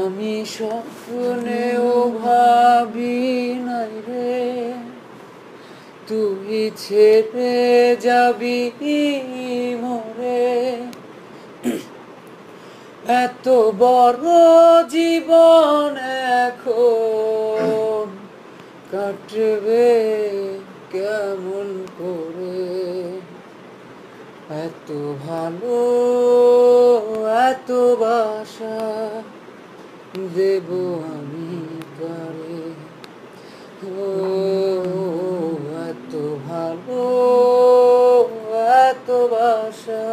আমি স্বপ্নেও ভাবি নাই রে তুই ছেড়ে যাবি মোরে, এত বড় জীবন এখন কাটবে কেমন করে, এত ভালো এত বাসা দেব আমি কারে, ও এত ভালো এত বাসা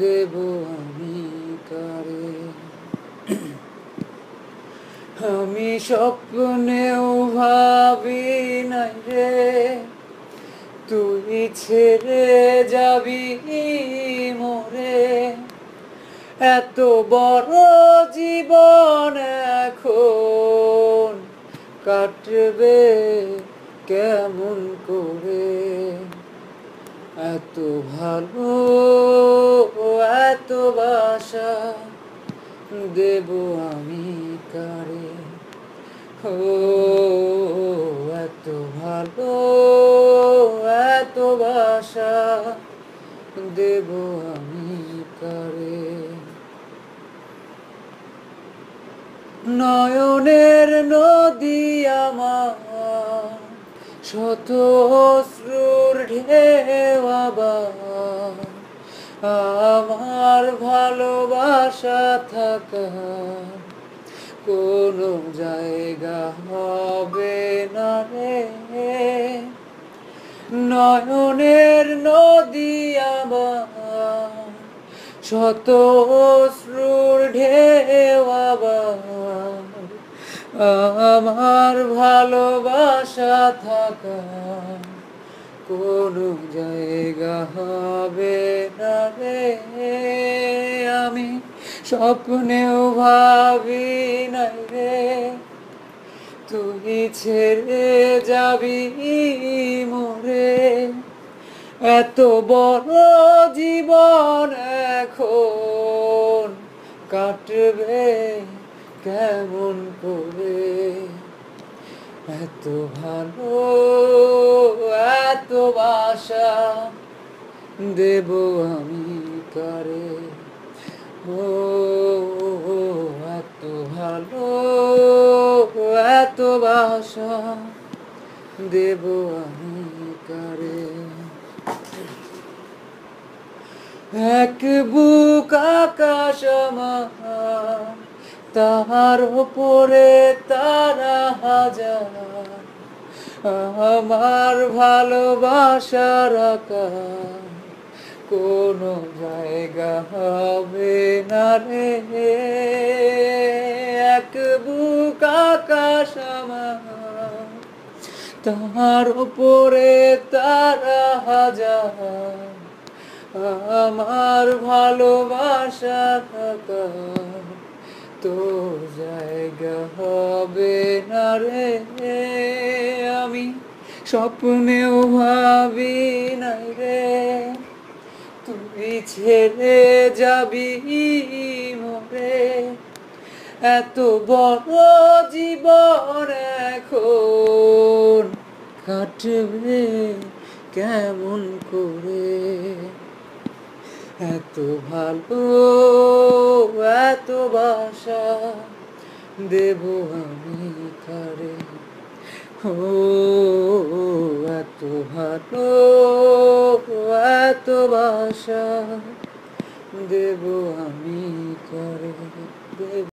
দেব আমি কারে। আমি স্বপ্নেও ভাবি নাই রে তুই ছেড়ে যাবি মোরে, এত বড় জীবন এখন কাটবে কেমন করে, এত ভালো এত বাসা দেব আমি কারে, ও এত ভালো এত বাসা দেব আমি কারে। নয়নের নদী আমার শত অশ্রুর ঢেউ আবার, আমার ভালোবাসা থাকা কোনো জায়গা হবে না রে, নয়নের নদী আমার শত অশ্রুর ঢেউ আবার, আমার ভালোবাসা থাকা কোনো জায়গা হবে না রে, আমি স্বপ্নেও ভাবি নাই রে তুই ছেড়ে যাবি মোরে, এত বড় জীবন এখন কাটবে কেমন করে, এত ভালো এত বাসা দেব আমি কারে, ও এত ভালো এত বাসা দেব আমি কারে। এক বুক আকাশ আমার তাহার উপরে তারা হাজার, আমার ভালোবাসার আকার কোনো জায়গা হবে না রে, এক বুক আকাশ আমার তাহার উপরে তারা হাজার, আমার ভালোবাসা থাকা তো জায়গা হবে না রে, আমি স্বপ্নেও ভাবি নাই রে তুই ছেড়ে যাবি মোরে, এত বড় জীবন এখন কাটবে কেমন করে, এত ভালো এত বাসা দেব আমি কারে, ও এত ভালো এত বাসা দেব আমি কারে, দেব